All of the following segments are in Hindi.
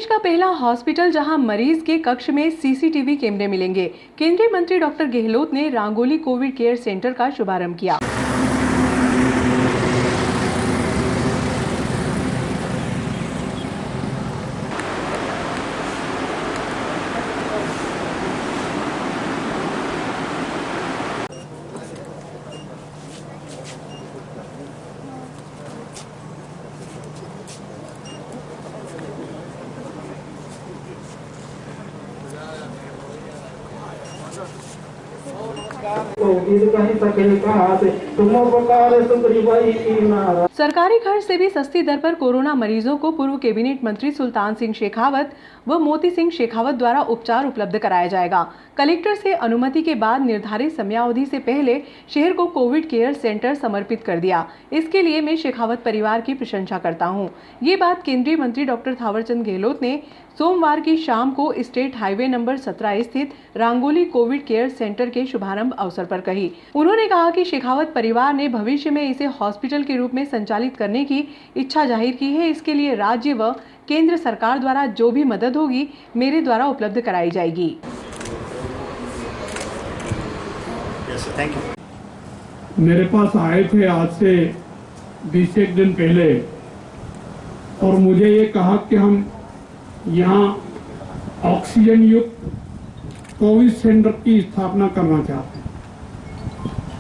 देश का पहला हॉस्पिटल जहां मरीज के कक्ष में सीसीटीवी कैमरे मिलेंगे। केंद्रीय मंत्री डॉक्टर गहलोत ने रांगोली कोविड केयर सेंटर का शुभारंभ किया। सरकारी खर्च से भी सस्ती दर पर कोरोना मरीजों को पूर्व कैबिनेट मंत्री सुल्तान सिंह शेखावत व मोती सिंह शेखावत द्वारा उपचार उपलब्ध कराया जाएगा। कलेक्टर से अनुमति के बाद निर्धारित समयावधि से पहले शहर को कोविड केयर सेंटर समर्पित कर दिया। इसके लिए मैं शेखावत परिवार की प्रशंसा करता हूं। ये बात केंद्रीय मंत्री डॉक्टर थावरचंद गहलोत ने सोमवार की शाम को स्टेट हाईवे नंबर 17 स्थित रांगोली कोविड केयर सेंटर के शुभारंभ अवसर पर कही। उन्होंने कहा कि शेखावत परिवार ने भविष्य में इसे हॉस्पिटल के रूप में संचालित करने की इच्छा जाहिर की है। इसके लिए राज्य व केंद्र सरकार द्वारा जो भी मदद होगी मेरे द्वारा उपलब्ध कराई जाएगी। मेरे पास आए थे आज से 20 दिन पहले और मुझे ये कहा कि हम यहाँ ऑक्सीजन युक्त कोविड सेंटर की स्थापना करना चाहते हैं,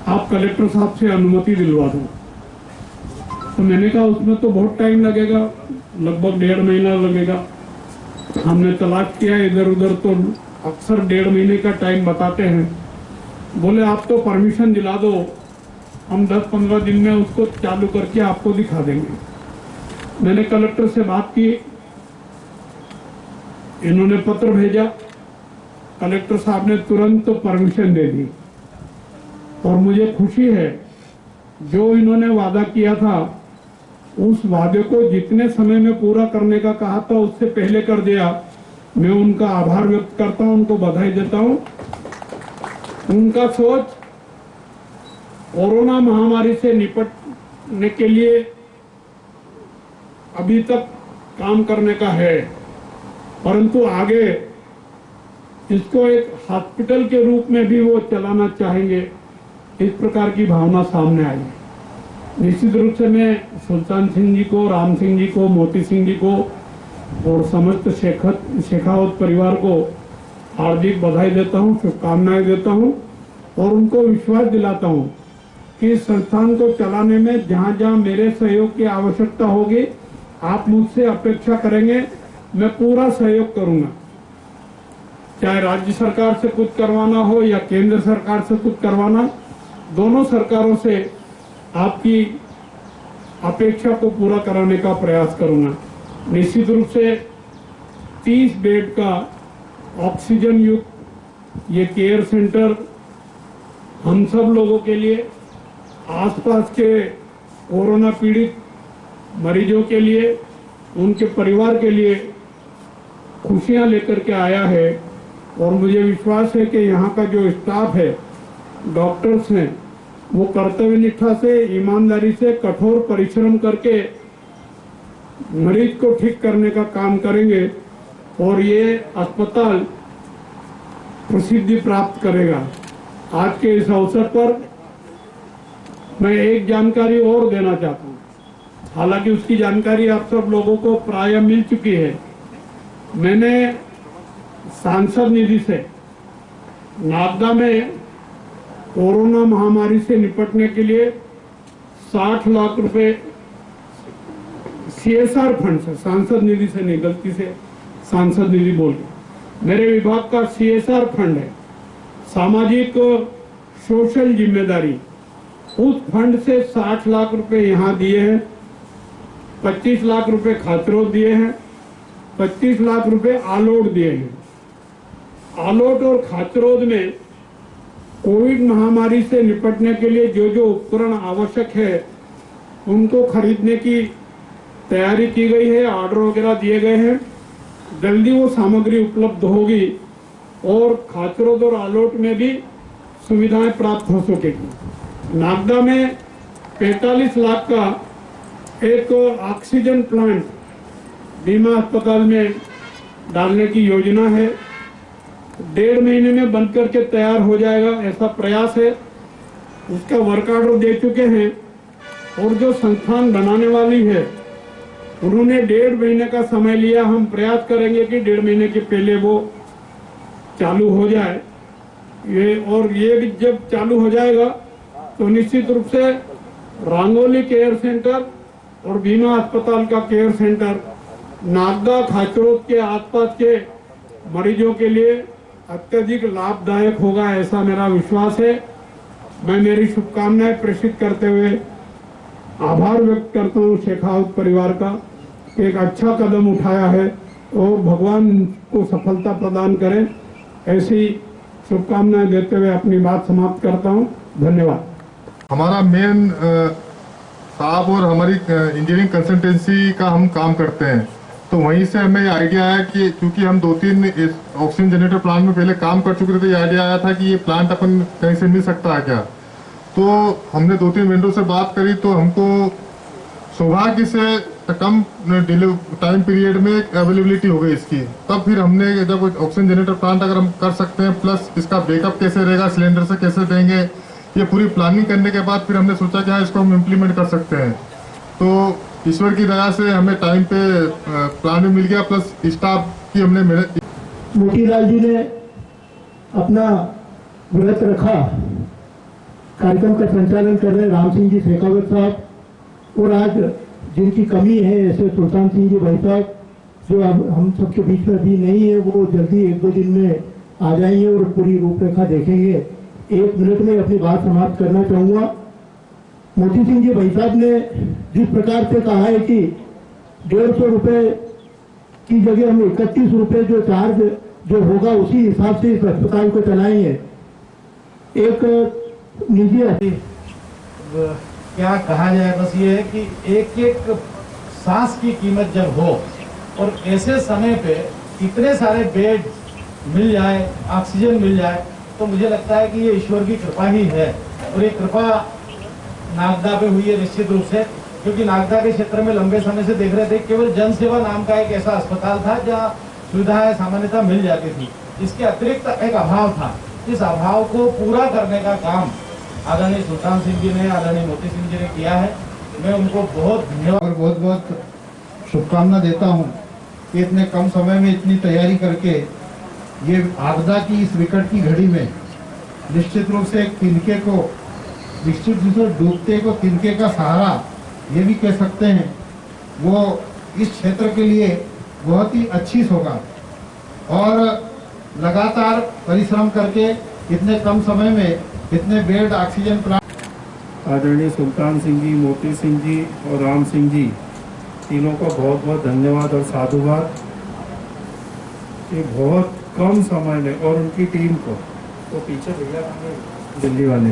आप कलेक्टर साहब से अनुमति दिलवा दो। तो मैंने कहा उसमें तो बहुत टाइम लगेगा, लगभग 1.5 महीना लगेगा। हमने तलाश किया इधर उधर तो अक्सर 1.5 महीने का टाइम बताते हैं। बोले आप तो परमिशन दिला दो, हम 10-15 दिन में उसको चालू करके आपको दिखा देंगे। मैंने कलेक्टर से बात की, इन्होंने पत्र भेजा, कलेक्टर साहब ने तुरंत परमिशन दे दी और मुझे खुशी है जो इन्होंने वादा किया था उस वादे को जितने समय में पूरा करने का कहा था उससे पहले कर दिया। मैं उनका आभार व्यक्त करता हूं, उनको बधाई देता हूं। उनका सोच कोरोना महामारी से निपटने के लिए अभी तक काम करने का है, परंतु आगे इसको एक हॉस्पिटल के रूप में भी वो चलाना चाहेंगे, इस प्रकार की भावना सामने आई। निश्चित रूप से मैं सुल्तान सिंह जी को, राम सिंह जी को, मोती सिंह जी को और समस्त शेखावत परिवार को हार्दिक बधाई देता हूं, शुभकामनाएं देता हूं और उनको विश्वास दिलाता हूं कि इस संस्थान को चलाने में जहां जहां मेरे सहयोग की आवश्यकता होगी आप मुझसे अपेक्षा करेंगे, मैं पूरा सहयोग करूंगा। चाहे राज्य सरकार से कुछ करवाना हो या केंद्र सरकार से कुछ करवाना, दोनों सरकारों से आपकी अपेक्षा को पूरा कराने का प्रयास करूंगा। निश्चित रूप से 30 बेड का ऑक्सीजन युक्त ये केयर सेंटर हम सब लोगों के लिए, आसपास के कोरोना पीड़ित मरीजों के लिए, उनके परिवार के लिए खुशियां लेकर के आया है और मुझे विश्वास है कि यहाँ का जो स्टाफ है, डॉक्टर्स हैं, वो कर्तव्य निष्ठा से, ईमानदारी से, कठोर परिश्रम करके मरीज को ठीक करने का काम करेंगे और ये अस्पताल प्रसिद्धि प्राप्त करेगा। आज के इस अवसर पर मैं एक जानकारी और देना चाहता हूँ, हालांकि उसकी जानकारी आप सब लोगों को प्राय मिल चुकी है। मैंने सांसद निधि से नागदा में कोरोना महामारी से निपटने के लिए 60 लाख रुपए CSR फंड से, सांसद निधि से नहीं, गलती से सांसद निधि बोल गया, मेरे विभाग का CSR फंड है, सामाजिक सोशल जिम्मेदारी, उस फंड से 60 लाख रुपए यहाँ दिए हैं, 25 लाख रुपए खाचरोद दिए हैं, 25 लाख रुपए आलोट दिए हैं। आलोट और खाचरोद में कोविड महामारी से निपटने के लिए जो जो उपकरण आवश्यक है उनको खरीदने की तैयारी की गई है, ऑर्डर वगैरह दिए गए हैं। जल्दी वो सामग्री उपलब्ध होगी और खाचरोद और आलोट में भी सुविधाएं प्राप्त हो सकेगी। नागदा में 45 लाख का एक ऑक्सीजन प्लांट बीमा अस्पताल में डालने की योजना है। 1.5 महीने में बन करके तैयार हो जाएगा ऐसा प्रयास है। उसका वर्क ऑर्डर दे चुके हैं और जो संस्थान बनाने वाली है उन्होंने 1.5 महीने का समय लिया। हम प्रयास करेंगे कि 1.5 महीने के पहले वो चालू हो जाए। ये जब चालू हो जाएगा तो निश्चित रूप से रांगोली केयर सेंटर और बीमा अस्पताल का केयर सेंटर नागदा खाचरोद के आसपास के मरीजों के लिए अत्यधिक लाभदायक होगा, ऐसा मेरा विश्वास है। मैं मेरी शुभकामनाएं प्रेषित करते हुए आभार व्यक्त करता हूं शेखावत परिवार का। एक अच्छा कदम उठाया है और भगवान को सफलता प्रदान करें, ऐसी शुभकामनाएं देते हुए अपनी बात समाप्त करता हूं। धन्यवाद। हमारा मेन साहब और हमारी इंजीनियरिंग कंसल्टेंसी का हम काम करते हैं, तो वहीं से हमें आइडिया आया कि क्योंकि हम 2-3 ऑक्सीजन जनरेटर प्लांट में पहले काम कर चुके थे, ये आइडिया आया था कि ये प्लांट अपन कहीं से मिल सकता है क्या। तो हमने 2-3 वेंडर से बात करी तो हमको सौभाग्य से कम टाइम पीरियड में अवेलेबिलिटी हो गई इसकी। तब फिर हमने जब ऑक्सीजन जनरेटर प्लांट अगर हम कर सकते हैं, प्लस इसका बैकअप कैसे रहेगा, सिलेंडर से कैसे देंगे, ये पूरी प्लानिंग करने के बाद फिर हमने सोचा कि हाँ इसको हम इम्प्लीमेंट कर सकते हैं। तो ईश्वर की दया से हमें टाइम पे प्लान भी मिल गया, प्लस स्टाफ की हमने मोतीलाल जी ने अपना व्रत रखा। कार्यक्रम का संचालन कर रहे राम सिंह जी शेखावत साहब, और आज जिनकी कमी है ऐसे सुल्तान सिंह जी भाई साहब जो अब हम सबके बीच में भी नहीं है, वो जल्दी 1-2 दिन में आ जाएंगे और पूरी रूपरेखा देखेंगे। 1 मिनट में अपनी बात समाप्त करना चाहूँगा। मोती सिंह जी भाई साहब ने जिस प्रकार से कहा है कि 150 रुपये की जगह हम 31 रुपये जो चार्ज जो होगा उसी हिसाब से इस अस्पताल को चलाएंगे। एक निजी क्या कहा जाए, बस ये है कि एक एक सांस की कीमत जब हो और ऐसे समय पे इतने सारे बेड मिल जाए, ऑक्सीजन मिल जाए, तो मुझे लगता है कि ये ईश्वर की कृपा ही है। और ये कृपा नागदा पे हुई है निश्चित रूप से, क्योंकि नागदा के क्षेत्र में लंबे समय से देख रहे थे केवल जन सेवा नाम का एक ऐसा अस्पताल था जहाँ सुविधाएं सामान्यतः मिल जाती थी। इसके अतिरिक्त एक अभाव था। इस अभाव को पूरा करने का काम आदरणीय सुल्तान सिंह जी ने, आदरणीय मोती सिंह जी ने किया है। मैं उनको बहुत धन्यवाद और बहुत बहुत शुभकामना देता हूँ कि इतने कम समय में इतनी तैयारी करके ये आपदा की इस विकट की घड़ी में निश्चित रूप से एक तिनके को, निश्चित रूप से डूबते को तिनके का सहारा ये भी कह सकते हैं, वो इस क्षेत्र के लिए बहुत ही अच्छी सौगात। और लगातार परिश्रम करके इतने कम समय में इतने बेड ऑक्सीजन प्लांट। आदरणीय सुल्तान सिंह जी, मोती सिंह जी और राम सिंह जी तीनों का बहुत बहुत धन्यवाद और साधुवाद। ये बहुत कम समय में, और उनकी टीम को, तो पीछे भैया दिल्ली वाले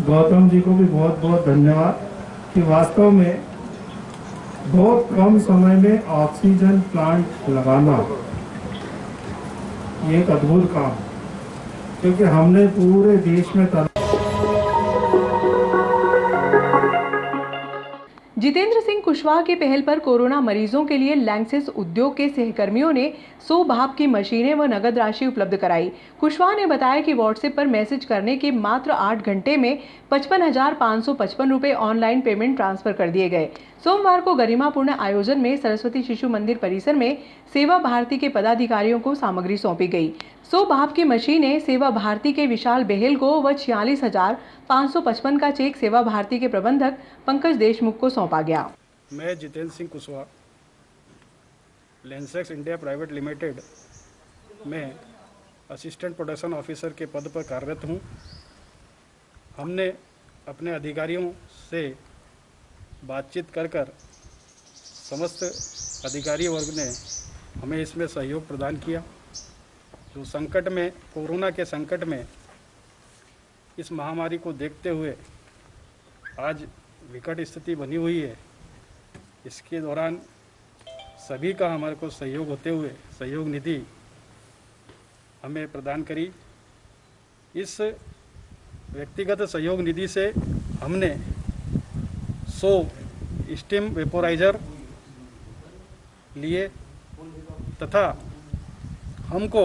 गौतम जी को भी बहुत बहुत धन्यवाद कि वास्तव में बहुत कम समय में ऑक्सीजन प्लांट लगाना ये एक अद्भुत काम, क्योंकि हमने पूरे देश में जितेंद्र सिंह कुशवाहा के पहल पर कोरोना मरीजों के लिए लैंक्सिस उद्योग के सहकर्मियों ने 100 भाप की मशीनें व नगद राशि उपलब्ध कराई। कुशवाहा ने बताया कि व्हाट्सएप पर मैसेज करने के मात्र 8 घंटे में 55,555 रुपये ऑनलाइन पेमेंट ट्रांसफर कर दिए गए। सोमवार को गरिमापूर्ण आयोजन में सरस्वती शिशु मंदिर परिसर में सेवा भारती के पदाधिकारियों को सामग्री सौंपी गई। 100 भाप की मशीनें सेवा भारती के विशाल बेहेल को व 46,555 का चेक सेवा भारती के प्रबंधक पंकज देशमुख को सौंपा गया। मैं Jitendra Singh Kushwaha Lensex India private limited में असिस्टेंट प्रोडक्शन ऑफिसर के पद पर कार्यरत हूँ। हमने अपने अधिकारियों से बातचीत कर समस्त अधिकारी वर्ग ने हमें इसमें सहयोग प्रदान किया। जो संकट में, कोरोना के संकट में, इस महामारी को देखते हुए आज विकट स्थिति बनी हुई है, इसके दौरान सभी का हमारे को सहयोग होते हुए सहयोग निधि हमें प्रदान करी। इस व्यक्तिगत सहयोग निधि से हमने 100 स्टीम वेपोराइज़र लिए तथा हमको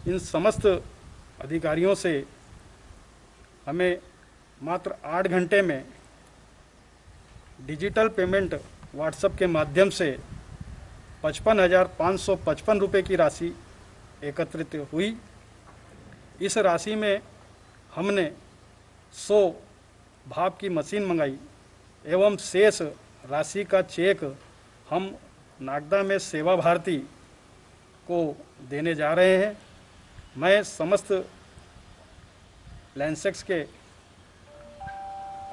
इन समस्त अधिकारियों से हमें मात्र 8 घंटे में डिजिटल पेमेंट व्हाट्सएप के माध्यम से 55,555 रुपये की राशि एकत्रित हुई। इस राशि में हमने 100 भाप की मशीन मंगाई एवं शेष राशि का चेक हम नागदा में सेवा भारती को देने जा रहे हैं। मैं समस्त लैंडसेक्स के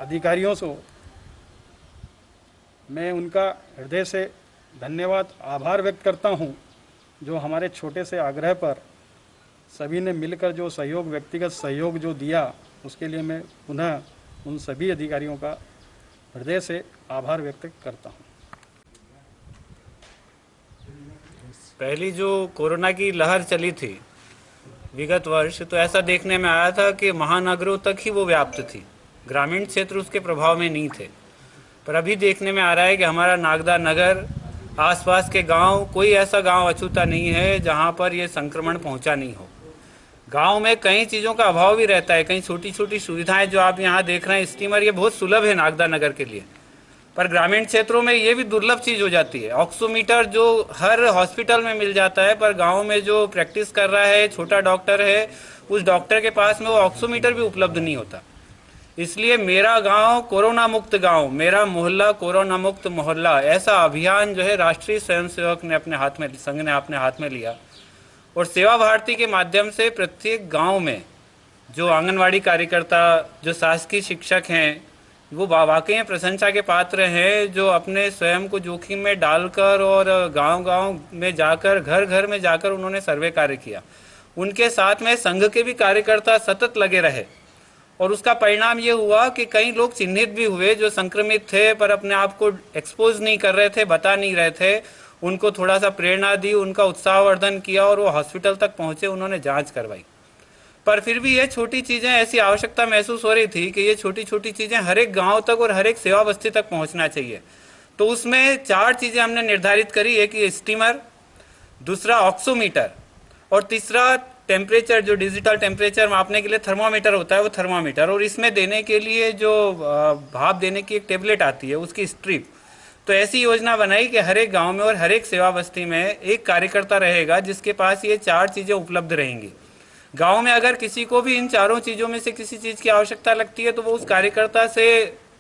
अधिकारियों से मैं उनका हृदय से धन्यवाद आभार व्यक्त करता हूं, जो हमारे छोटे से आग्रह पर सभी ने मिलकर जो सहयोग, व्यक्तिगत सहयोग जो दिया, उसके लिए मैं पुनः उन सभी अधिकारियों का हृदय से आभार व्यक्त करता हूं। पहली जो कोरोना की लहर चली थी विगत वर्ष, तो ऐसा देखने में आया था कि महानगरों तक ही वो व्याप्त थी, ग्रामीण क्षेत्र उसके प्रभाव में नहीं थे। पर अभी देखने में आ रहा है कि हमारा नागदा नगर, आसपास के गांव, कोई ऐसा गांव अछूता नहीं है जहां पर ये संक्रमण पहुंचा नहीं हो। गांव में कई चीज़ों का अभाव भी रहता है, कई छोटी छोटी सुविधाएं जो आप यहां देख रहे हैं, स्टीमर, ये बहुत सुलभ है नागदा नगर के लिए, पर ग्रामीण क्षेत्रों में ये भी दुर्लभ चीज़ हो जाती है। ऑक्सीमीटर जो हर हॉस्पिटल में मिल जाता है, पर गाँव में जो प्रैक्टिस कर रहा है, छोटा डॉक्टर है, उस डॉक्टर के पास में वो ऑक्सीमीटर भी उपलब्ध नहीं होता। इसलिए मेरा गांव कोरोना मुक्त गांव, मेरा मोहल्ला कोरोना मुक्त मोहल्ला, ऐसा अभियान जो है राष्ट्रीय स्वयंसेवक ने अपने हाथ में, संघ ने अपने हाथ में लिया, और सेवा भारती के माध्यम से प्रत्येक गांव में जो आंगनवाड़ी कार्यकर्ता, जो शासकीय शिक्षक हैं, वो वाकई प्रशंसा के पात्र हैं, जो अपने स्वयं को जोखिम में डालकर और गांव-गांव में जाकर, घर घर में जाकर उन्होंने सर्वे कार्य किया। उनके साथ में संघ के भी कार्यकर्ता सतत लगे रहे, और उसका परिणाम ये हुआ कि कई लोग चिन्हित भी हुए जो संक्रमित थे, पर अपने आप को एक्सपोज नहीं कर रहे थे, बता नहीं रहे थे। उनको थोड़ा सा प्रेरणा दी, उनका उत्साहवर्धन किया, और वो हॉस्पिटल तक पहुंचे, उन्होंने जांच करवाई। पर फिर भी ये छोटी चीज़ें, ऐसी आवश्यकता महसूस हो रही थी कि ये छोटी छोटी चीज़ें हर एक गाँव तक और हर एक सेवा बस्ती तक पहुँचना चाहिए। तो उसमें 4 चीज़ें हमने निर्धारित करी, एक ये स्टीमर, दूसरा ऑक्सीमीटर, और तीसरा टेम्परेचर, जो डिजिटल टेम्परेचर मापने के लिए थर्मामीटर होता है, वो थर्मामीटर, और इसमें देने के लिए जो भाप देने की एक टेबलेट आती है, उसकी स्ट्रिप। तो ऐसी योजना बनाई कि हर एक गांव में और हर एक सेवा बस्ती में एक कार्यकर्ता रहेगा जिसके पास ये 4 चीज़ें उपलब्ध रहेंगी। गांव में अगर किसी को भी इन चारों चीज़ों में से किसी चीज़ की आवश्यकता लगती है तो वो उस कार्यकर्ता से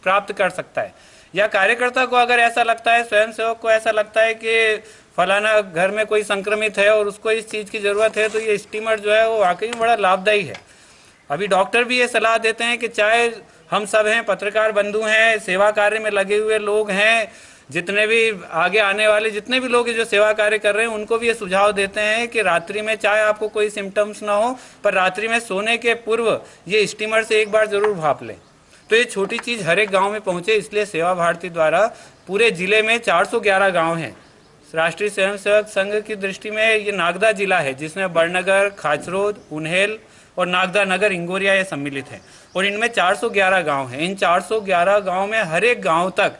प्राप्त कर सकता है, या कार्यकर्ता को अगर ऐसा लगता है, स्वयंसेवक को ऐसा लगता है कि फलाना घर में कोई संक्रमित है और उसको इस चीज़ की ज़रूरत है, तो ये स्टीमर जो है वो वाकई में बड़ा लाभदायी है। अभी डॉक्टर भी ये सलाह देते हैं कि चाहे हम सब हैं, पत्रकार बंधु हैं, सेवा कार्य में लगे हुए लोग हैं, जितने भी आगे आने वाले जितने भी लोग जो सेवा कार्य कर रहे हैं, उनको भी ये सुझाव देते हैं कि रात्रि में चाहे आपको कोई सिम्टम्स ना हो, पर रात्रि में सोने के पूर्व ये स्टीमर से एक बार ज़रूर भाप लें। तो ये छोटी चीज़ हर एक गाँव में पहुँचे, इसलिए सेवा भारती द्वारा पूरे ज़िले में 411 गाँव हैं। राष्ट्रीय स्वयंसेवक संघ की दृष्टि में ये नागदा जिला है, जिसमें बड़नगर, खाचरोद, उन्हेल और नागदा नगर, इंगोरिया ये सम्मिलित हैं, और इनमें 411 गांव हैं। इन 411 गांव में हर एक गांव तक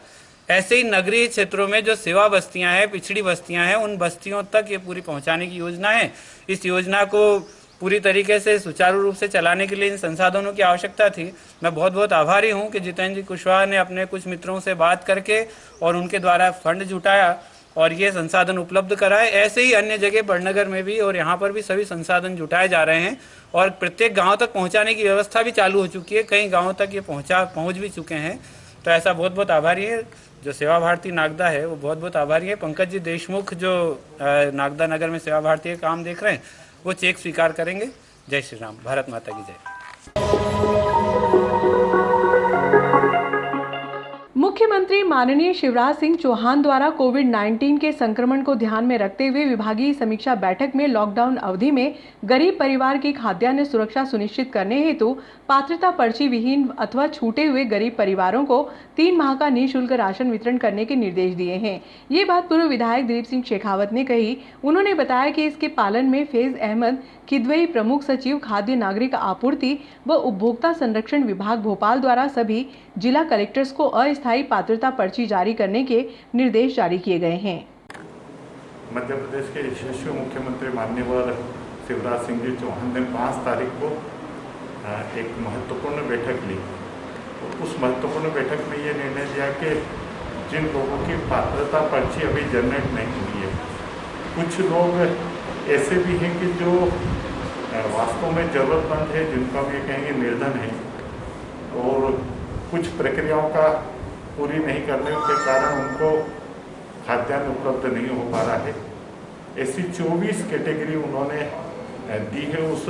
ऐसे ही नगरीय क्षेत्रों में जो सेवा बस्तियां हैं, पिछड़ी बस्तियां हैं, उन बस्तियों तक ये पूरी पहुंचाने की योजना है। इस योजना को पूरी तरीके से सुचारू रूप से चलाने के लिए इन संसाधनों की आवश्यकता थी। मैं बहुत बहुत आभारी हूँ कि जितेंद्र जी कुशवाहा ने अपने कुछ मित्रों से बात करके और उनके द्वारा फंड जुटाया और ये संसाधन उपलब्ध कराए। ऐसे ही अन्य जगह बड़नगर में भी और यहाँ पर भी सभी संसाधन जुटाए जा रहे हैं और प्रत्येक गांव तक पहुँचाने की व्यवस्था भी चालू हो चुकी है। कई गांवों तक ये पहुँच भी चुके हैं। तो ऐसा बहुत बहुत आभारी है जो सेवा भारती नागदा है, वो बहुत बहुत आभारी है। पंकज जी देशमुख जो नागदा नगर में सेवा भारती का काम देख रहे हैं, वो चेक स्वीकार करेंगे। जय श्री राम, भारत माता की जय। मुख्यमंत्री मुख्यमंत्री माननीय शिवराज सिंह चौहान द्वारा कोविड-19 के संक्रमण को ध्यान में रखते हुए विभागीय समीक्षा बैठक में लॉकडाउन अवधि में गरीब परिवार की खाद्यान्न सुरक्षा सुनिश्चित करने हेतु पात्रता पर्ची विहीन अथवा छूटे हुए गरीब परिवारों को 3 माह का निःशुल्क राशन वितरण करने के निर्देश दिए हैं। ये बात पूर्व विधायक दिलीप सिंह शेखावत ने कही। उन्होंने बताया कि इसके पालन में फैज अहमद किदवई प्रमुख सचिव खाद्य नागरिक आपूर्ति व उपभोक्ता संरक्षण विभाग भोपाल द्वारा सभी जिला कलेक्टर्स को अस्थायी पात्रता पर्ची जारी करने के निर्देश जारी किए गए हैं। मध्य प्रदेश के यशस्वी मुख्यमंत्री माननीय शिवराज सिंह जी चौहान ने 5 तारीख को एक महत्वपूर्ण बैठक ली। उस महत्वपूर्ण बैठक में ये निर्णय लिया कि जिन लोगों की पात्रता पर्ची अभी जनरेट नहीं हुई है, कुछ लोग ऐसे भी हैं कि जो वास्तव में ज़रूरतमंद है, जिनका भी कहेंगे निर्धन है और कुछ प्रक्रियाओं का पूरी नहीं करने के कारण उनको खाद्यान्न उपलब्ध नहीं हो पा रहा है। ऐसी 24 कैटेगरी उन्होंने दी है। उस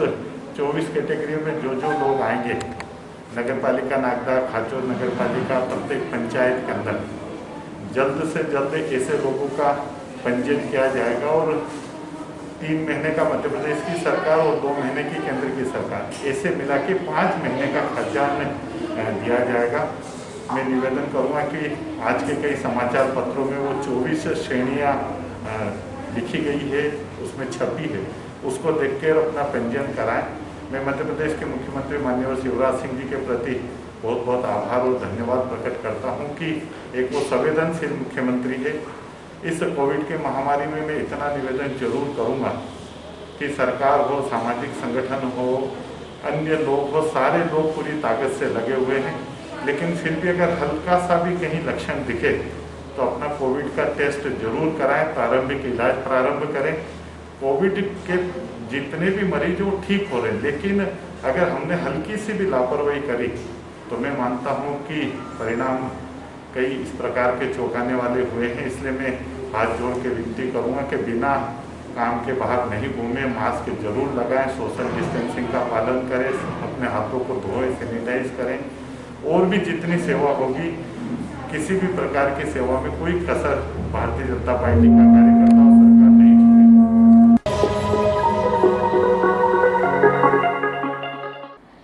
24 कैटेगरी में जो लोग आएंगे, नगर पालिका नागदा, खाचोर नगर पालिका, प्रत्येक पंचायत के अंदर जल्द से जल्द ऐसे लोगों का पंजीयन किया जाएगा और 3 महीने का मध्य प्रदेश की सरकार और 2 महीने की केंद्र की सरकार, ऐसे मिला के 5 महीने का खाद्यान्न दिया जाएगा। मैं निवेदन करूंगा कि आज के कई समाचार पत्रों में वो 24 श्रेणियां लिखी गई है, उसमें छपी है, उसको देखकर अपना पंजीयन कराएं। मैं मध्य प्रदेश के मुख्यमंत्री माननीय शिवराज सिंह जी के प्रति बहुत बहुत आभार और धन्यवाद प्रकट करता हूं कि एक वो संवेदनशील मुख्यमंत्री है। इस कोविड के महामारी में मैं इतना निवेदन जरूर करूंगा कि सरकार हो, सामाजिक संगठन हो, अन्य लोग हो, सारे लोग पूरी ताकत से लगे हुए हैं, लेकिन फिर भी अगर हल्का सा भी कहीं लक्षण दिखे तो अपना कोविड का टेस्ट जरूर कराएं, प्रारंभिक इलाज प्रारंभ करें। कोविड के जितने भी मरीज वो ठीक हो रहे हैं, लेकिन अगर हमने हल्की सी भी लापरवाही करी तो मैं मानता हूं कि परिणाम कई इस प्रकार के चौंकाने वाले हुए हैं। इसलिए मैं हाथ जोड़ के विनती करूंगा कि बिना काम के बाहर नहीं घूमें, मास्क जरूर लगाएं, सोशल डिस्टेंसिंग का पालन करें, अपने हाथों को धोएं, सैनिटाइज करें। और भी जितनी सेवा होगी, किसी भी प्रकार की सेवा में कोई कसर भारतीय जनता पार्टी का कार्यकर्ता और सरकार नहीं छोड़ेगी।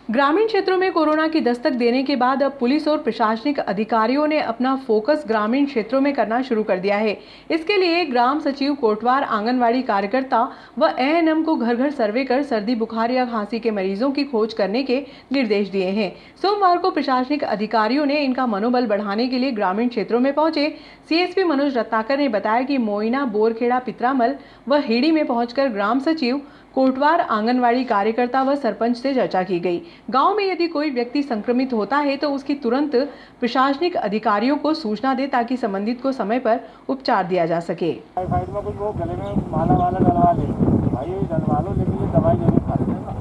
ग्रामीण क्षेत्रों में कोरोना की दस्तक देने के बाद अब पुलिस और प्रशासनिक अधिकारियों ने अपना फोकस ग्रामीण क्षेत्रों में करना शुरू कर दिया है। इसके लिए ग्राम सचिव कोटवार आंगनवाड़ी कार्यकर्ता व एएनएम को घर घर सर्वे कर सर्दी, बुखार या खांसी के मरीजों की खोज करने के निर्देश दिए हैं। सोमवार को प्रशासनिक अधिकारियों ने इनका मनोबल बढ़ाने के लिए ग्रामीण क्षेत्रों में पहुंचे। सीएसपी मनोज रत्नाकर ने बताया कि मोइना, बोरखेड़ा, पित्रामल व हेड़ी में पहुंचकर ग्राम सचिव, कोटवार आंगनवाड़ी कार्यकर्ता व सरपंच से चर्चा की गई। गांव में यदि कोई व्यक्ति संक्रमित होता है तो उसकी तुरंत प्रशासनिक अधिकारियों को सूचना दे ताकि संबंधित को समय पर उपचार दिया जा सके। टाइफाइड में कुछ वो गले में माला वाला डलवा ले भाई, डलवा लो, लेकिन ये दवाई जरूर खा लेना,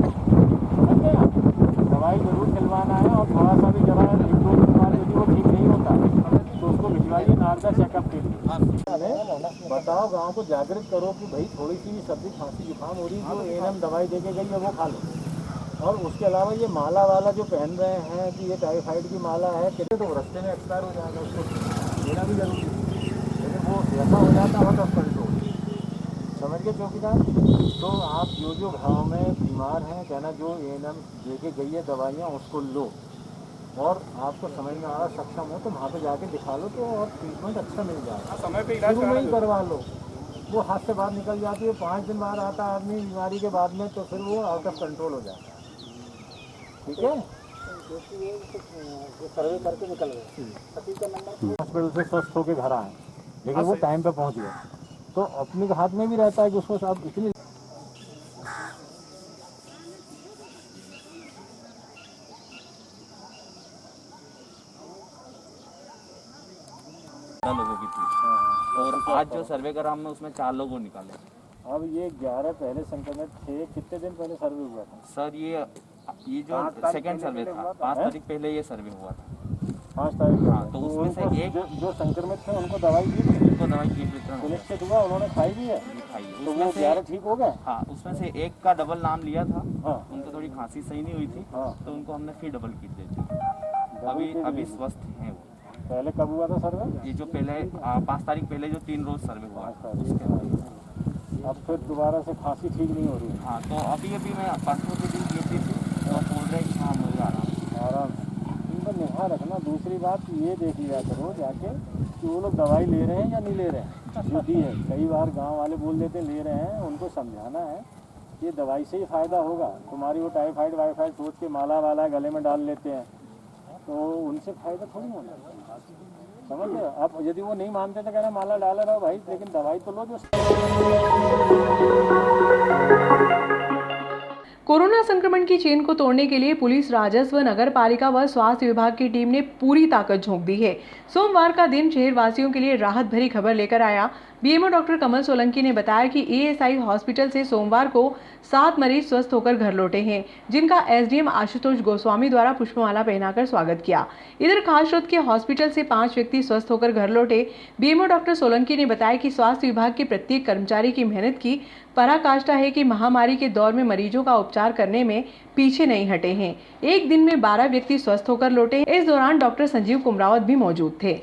समझ गए आप? दवाई जरूर खिलवाना है और थोड़ा सा भी जरा 1-2 दिन बाद यदि वो ठीक नहीं होता तो उसको भिजवाइए नारदा चेकअप के लिए। बताओ, गांव को जागृत करो कि भाई थोड़ी सी भी सर्दी, खांसी, जुकाम हो रही, जो एएनएम दवाई दे के गई है वो खा लो। और उसके अलावा ये माला वाला जो पहन रहे हैं कि ये टाइफाइड की माला है, तो रास्ते में एक्सपायर हो जाएगा, उसको लेना भी जरूरी है। लेकिन वो ऐसा हो जाता है तो कंट्रोल, समझ गए चौकीदार? तो आप जो गाँव में बीमार हैं, कहना जो एएनएम दे के गई है दवाइयाँ उसको लो, और आपको समझ में आ रहा सक्षम हो तो वहाँ पे जाके दिखा लो तो और ट्रीटमेंट अच्छा मिल जाएगा। समय पे इलाज नहीं करवा लो, वो हाथ से बाहर निकल जाती है, 5 दिन बाद आता है आदमी बीमारी के बाद में, तो फिर वो आउट ऑफ कंट्रोल हो जाता है। ठीक है, सर्वे करके निकल गए, हॉस्पिटल से स्वस्थ होकर घर आए, लेकिन वो टाइम पे पहुँच गए, तो अपने हाथ में भी रहता है कि उसको साथ इतनी लोगों की थी और आज जो सर्वे करा हमने उसमें 4 लोगों निकाले। अब ये 11 पहले संक्रमित थे, कितने दिन पहले सर्वे हुआ था? सर ये जो सेकंड सर्वे था 5 तारीख पहले ये सर्वे हुआ था। 5 तारीख। हाँ, तो उसमें से एक जो संक्रमित थे उनको दवाई दी थी, उनको दवाई की वितरण सुनिश्चित हुआ, उन्होंने खाई भी है, खाई। तो वो 11 ठीक हो गए। हाँ, उसमें से एक का डबल नाम लिया था। हाँ, उनको थोड़ी खांसी सही नहीं हुई थी। हाँ, तो उनको हमने फिर डबल किट दे दी। अभी स्वस्थ हैं वो। पहले कब हुआ था सर्वे? ये जो पहले 5 तारीख पहले जो 3 रोज सर्वे हुआ उसके बाद अब फिर दोबारा से खांसी ठीक नहीं हो रही है? हाँ, तो अभी मैं परसों के दिन गई थी तो बोल रहे कि हाँ मुझे आराम इनका निगाह रखना। दूसरी बात ये देख लिया करो जाके कि वो लोग दवाई ले रहे हैं या नहीं ले रहे हैं। जो दी है कई बार गांव वाले बोल देते हैं ले रहे हैं, उनको समझाना है ये दवाई से ही फ़ायदा होगा। तुम्हारी वो टाइफाइड वाइफाइड सोच के माला वाला गले में डाल लेते हैं तो उनसे फ़ायदा थोड़ी होना, समझ गए? अब यदि वो नहीं मानते तो कहना माला डाल रहा हो भाई, लेकिन दवाई तो लो। जो कोरोना संक्रमण की चेन को तोड़ने के लिए पुलिस, राजस्व, नगर पालिका व स्वास्थ्य विभाग की टीम ने पूरी ताकत झोंक दी है। सोमवार का दिन शहर वासियों के लिए राहत भरी खबर लेकर आया। बीएमओ डॉक्टर कमल सोलंकी ने बताया कि एएसआई हॉस्पिटल से सोमवार को 7 मरीज स्वस्थ होकर घर लौटे हैं, जिनका एसडीएम आशुतोष गोस्वामी द्वारा पुष्पमाला पहनाकर स्वागत किया। इधर खासरोद के हॉस्पिटल से 5 व्यक्ति स्वस्थ होकर घर लौटे। बीएमओ डॉक्टर सोलंकी ने बताया कि स्वास्थ्य विभाग के प्रत्येक कर्मचारी की मेहनत की पराकाष्ठा है कि महामारी के दौर में मरीजों का उपचार करने में पीछे नहीं हटे हैं। एक दिन में 12 व्यक्ति स्वस्थ होकर लौटे। इस दौरान डॉक्टर संजीव कुमरावत भी मौजूद थे।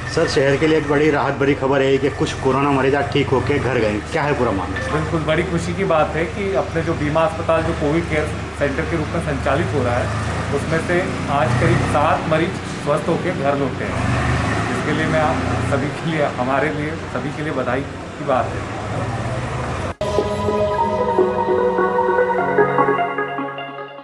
सर, शहर के लिए एक बड़ी राहत भरी खबर है कि कुछ कोरोना मरीज आज ठीक होकर घर गए। क्या है पूरा मामला? बिल्कुल बड़ी खुशी की बात है कि अपने जो बीमा अस्पताल जो कोविड केयर सेंटर के रूप में संचालित हो रहा है उसमें से आज करीब 7 मरीज स्वस्थ होकर घर लौटे हैं। इसके लिए मैं आप सभी के लिए, हमारे लिए, सभी के लिए बधाई की बात है।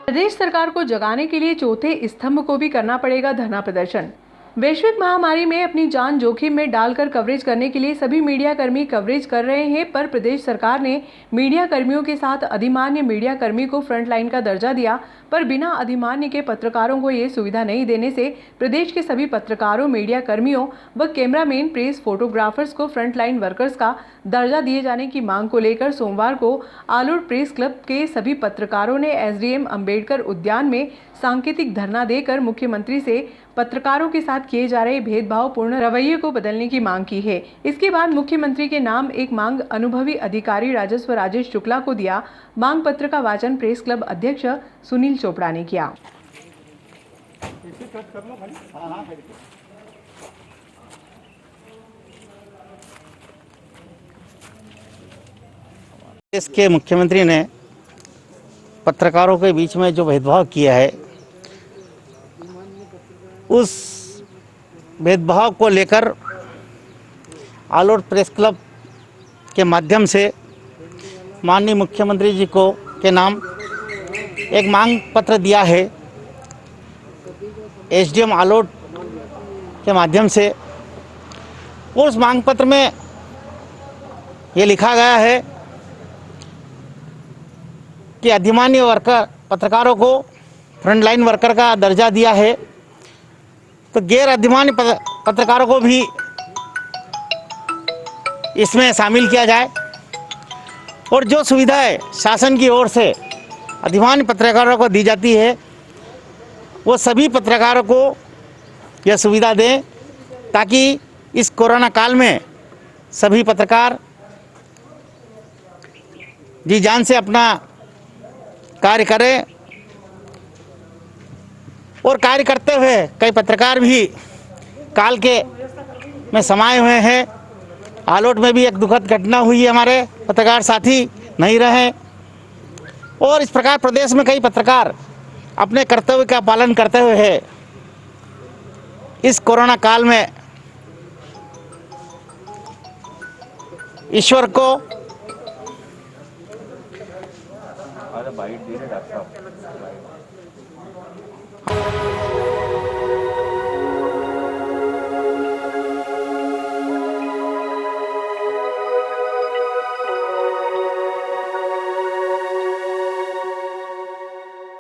प्रदेश सरकार को जगाने के लिए चौथे स्तंभ को भी करना पड़ेगा धरना प्रदर्शन। वैश्विक महामारी में अपनी जान जोखिम में डालकर कवरेज करने के लिए सभी मीडिया कर्मी कवरेज कर रहे हैं, पर प्रदेश सरकार ने मीडिया कर्मियों के साथ अधिमान्य मीडिया कर्मी को फ्रंट लाइन का दर्जा दिया, पर बिना अधिमान्य के पत्रकारों को ये सुविधा नहीं देने से प्रदेश के सभी पत्रकारों, मीडिया कर्मियों व कैमरामैन, प्रेस फोटोग्राफर्स को फ्रंट लाइन वर्कर्स का दर्जा दिए जाने की मांग को लेकर सोमवार को आलोट प्रेस क्लब के सभी पत्रकारों ने एसडीएम अंबेडकर उद्यान में सांकेतिक धरना देकर मुख्यमंत्री से पत्रकारों के साथ किए जा रहे भेदभावपूर्ण रवैये को बदलने की मांग की है। इसके बाद मुख्यमंत्री के नाम एक मांग अनुभवी अधिकारी राजस्व राजेश शुक्ला को दिया। मांग पत्र का वाचन प्रेस क्लब अध्यक्ष सुनील चोपड़ा ने किया। इसके मुख्यमंत्री ने पत्रकारों के बीच में जो भेदभाव किया है, उस भेदभाव को लेकर आलोट प्रेस क्लब के माध्यम से माननीय मुख्यमंत्री जी को के नाम एक मांग पत्र दिया है। एसडीएम आलोट के माध्यम से उस मांग पत्र में ये लिखा गया है कि अधिमान्य वर्कर पत्रकारों को फ्रंटलाइन वर्कर का दर्जा दिया है, तो गैर अधिमान्य पत्रकारों को भी इसमें शामिल किया जाए और जो सुविधाएं शासन की ओर से अधिमान्य पत्रकारों को दी जाती है वो सभी पत्रकारों को यह सुविधा दें, ताकि इस कोरोना काल में सभी पत्रकार जी जान से अपना कार्य करें। और कार्य करते हुए कई पत्रकार भी काल के में समाये हुए हैं। आलोट में भी एक दुखद घटना हुई है, हमारे पत्रकार साथी नहीं रहे और इस प्रकार प्रदेश में कई पत्रकार अपने कर्तव्य का पालन करते हुए है इस कोरोना काल में ईश्वर को बाइट दे रहे डॉक्टर साहब।